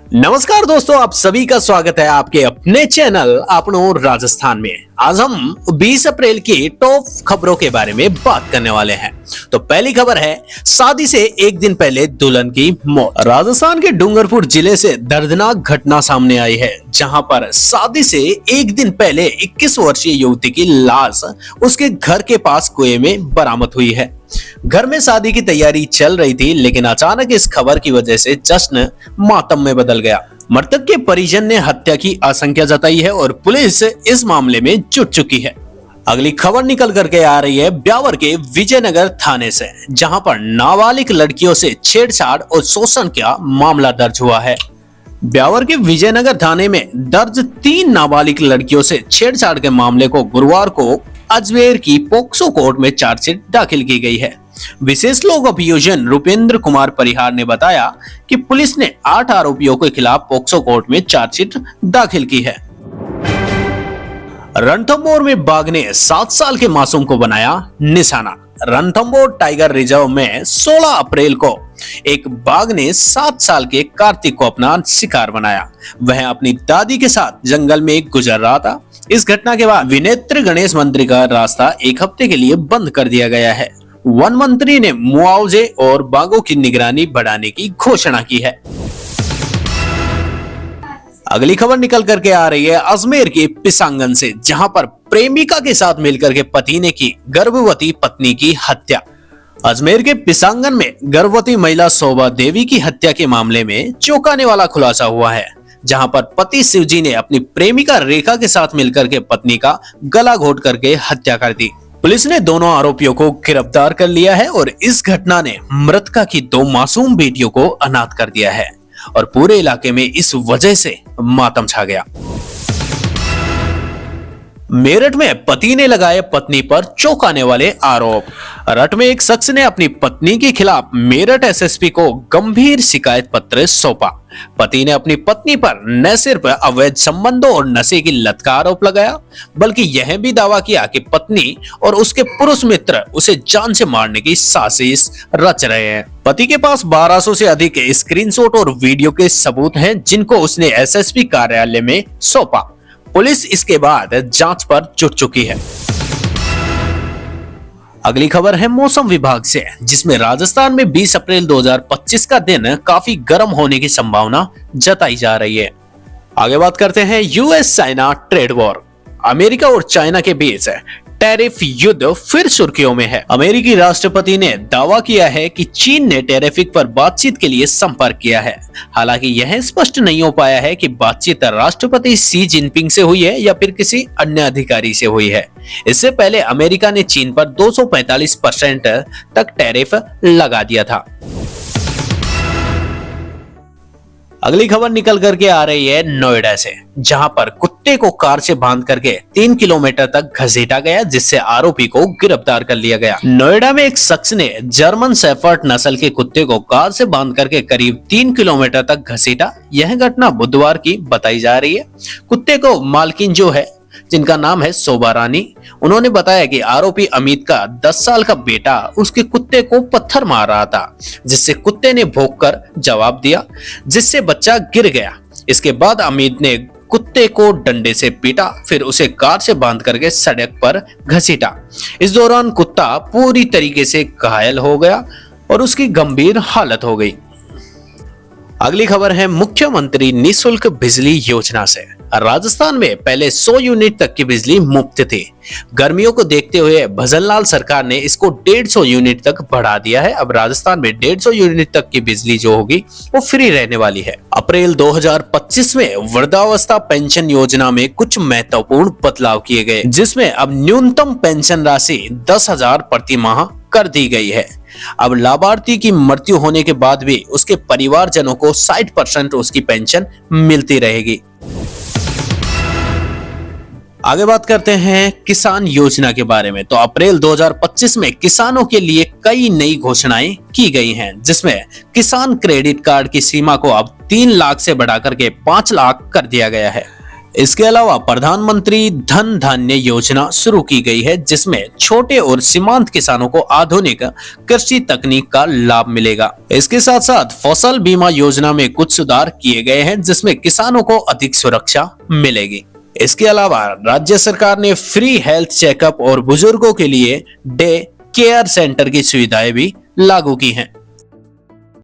नमस्कार दोस्तों, आप सभी का स्वागत है आपके अपने चैनल अपनों राजस्थान में। आज हम 20 अप्रैल की टॉप खबरों के बारे में बात करने वाले हैं। तो पहली खबर है, शादी से एक दिन पहले दुल्हन की मौत। राजस्थान के डूंगरपुर जिले से दर्दनाक घटना सामने आई है, जहां पर शादी से एक दिन पहले 21 वर्षीय युवती की लाश उसके घर के पास कुएं में बरामद हुई है। घर में शादी की तैयारी चल रही थी, लेकिन अचानक इस खबर की वजह से जश्न मातम में बदल गया। मृतक के परिजन ने हत्या की आशंका जताई है और पुलिस इस मामले में जुट चुकी है। अगली खबर निकल करके आ रही है ब्यावर के विजयनगर थाने से, जहां पर नाबालिग लड़कियों से छेड़छाड़ और शोषण का मामला दर्ज हुआ है। ब्यावर के विजयनगर थाने में दर्ज 3 नाबालिग लड़कियों से छेड़छाड़ के मामले को गुरुवार को अजमेर की पोक्सो कोर्ट में चार्जशीट दाखिल की गई है। विशेष लोक अभियोजन रुपेंद्र कुमार परिहार ने बताया कि पुलिस ने 8 आरोपियों के खिलाफ पोक्सो कोर्ट में चार्जशीट दाखिल की है। रणथंभौर में बाघ ने 7 साल के मासूम को बनाया निशाना। रणथंभौर टाइगर रिजर्व में 16 अप्रैल को एक बाघ ने 7 साल के कार्तिक को अपना शिकार बनाया। वह अपनी दादी के साथ जंगल में गुजर रहा था। इस घटना के बाद विनेत्र गणेश मंदिर का रास्ता एक हफ्ते के लिए बंद कर दिया गया है। वन मंत्री ने मुआवजे और बाघों की निगरानी बढ़ाने की घोषणा की है। अगली खबर निकल करके आ रही है अजमेर के पिसांगन से, जहां पर प्रेमिका के साथ मिलकर के पति ने की गर्भवती पत्नी की हत्या। अजमेर के पिसांगन में गर्भवती महिला शोभा देवी की हत्या के मामले में चौंकाने वाला खुलासा हुआ है, जहां पर पति शिवजी ने अपनी प्रेमिका रेखा के साथ मिलकर के पत्नी का गला घोट करके हत्या कर दी। पुलिस ने दोनों आरोपियों को गिरफ्तार कर लिया है और इस घटना ने मृतका की 2 मासूम बेटियों को अनाथ कर दिया है और पूरे इलाके में इस वजह से मातम छा गया। मेरठ में पति ने लगाए पत्नी पर चौंकाने वाले आरोप। मेरठ में एक शख्स ने अपनी पत्नी के खिलाफ मेरठ एसएसपी को गंभीर शिकायत पत्र सौंपा। पति ने अपनी पत्नी पर न सिर्फ अवैध संबंधों और नशे की लत का आरोप लगाया, बल्कि यह भी दावा किया कि पत्नी और उसके पुरुष मित्र उसे जान से मारने की साजिश रच रहे हैं। पति के पास 1200 से अधिक स्क्रीनशॉट और वीडियो के सबूत हैं, जिनको उसने एसएसपी कार्यालय में सौंपा। पुलिस इसके बाद जांच पर जुट चुकी है। अगली खबर है मौसम विभाग से, जिसमें राजस्थान में 20 अप्रैल 2025 का दिन काफी गर्म होने की संभावना जताई जा रही है। आगे बात करते हैं US China trade war. America और चाइना के बीच टैरिफ युद्ध फिर सुर्खियों में है। अमेरिकी राष्ट्रपति ने दावा किया है कि चीन ने टैरिफ पर बातचीत के लिए संपर्क किया है। हालांकि यह स्पष्ट नहीं हो पाया है कि बातचीत राष्ट्रपति शी जिनपिंग से हुई है या फिर किसी अन्य अधिकारी से हुई है। इससे पहले अमेरिका ने चीन पर 245% तक टैरिफ लगा दिया था। अगली खबर निकल करके आ रही है नोएडा से, जहां पर कुत्ते को कार से बांध करके 3 किलोमीटर तक घसीटा गया, जिससे आरोपी को गिरफ्तार कर लिया गया। नोएडा में एक शख्स ने जर्मन शेफर्ड नस्ल के कुत्ते को कार से बांध करके करीब 3 किलोमीटर तक घसीटा। यह घटना बुधवार की बताई जा रही है। कुत्ते को मालकिन जो है, जिनका नाम है शोभा रानी, उन्होंने बताया कि आरोपी अमित का 10 साल का बेटा उसके कुत्ते को पत्थर मार रहा था, जिससे कुत्ते ने भौंककर जवाब दिया, जिससे बच्चा गिर गया। इसके बाद अमित ने कुत्ते को डंडे से पीटा, फिर उसे कार से बांध करके सड़क पर घसीटा। इस दौरान कुत्ता पूरी तरीके से घायल हो गया और उसकी गंभीर हालत हो गई। अगली खबर है मुख्यमंत्री निःशुल्क बिजली योजना से। राजस्थान में पहले 100 यूनिट तक की बिजली मुफ्त थी। गर्मियों को देखते हुए भजनलाल सरकार ने इसको 150 यूनिट तक बढ़ा दिया है। अब राजस्थान में 150 यूनिट तक की बिजली जो होगी वो फ्री रहने वाली है। अप्रैल 2025 में वृद्धावस्था पेंशन योजना में कुछ महत्वपूर्ण बदलाव किए गए, जिसमें अब न्यूनतम पेंशन राशि 10,000 प्रति माह कर दी गई है। अब लाभार्थी की मृत्यु होने के बाद भी उसके परिवारजनों को 60% उसकी पेंशन मिलती रहेगी। आगे बात करते हैं किसान योजना के बारे में। तो अप्रैल 2025 में किसानों के लिए कई नई घोषणाएं की गई हैं, जिसमें किसान क्रेडिट कार्ड की सीमा को अब 3 लाख से बढ़ाकर के 5 लाख कर दिया गया है। इसके अलावा प्रधानमंत्री धन धान्य योजना शुरू की गई है, जिसमें छोटे और सीमांत किसानों को आधुनिक कृषि तकनीक का लाभ मिलेगा। इसके साथ साथ फसल बीमा योजना में कुछ सुधार किए गए हैं, जिसमें किसानों को अधिक सुरक्षा मिलेगी। इसके अलावा राज्य सरकार ने फ्री हेल्थ चेकअप और बुजुर्गों के लिए डे केयर सेंटर की सुविधाएं भी लागू की हैं।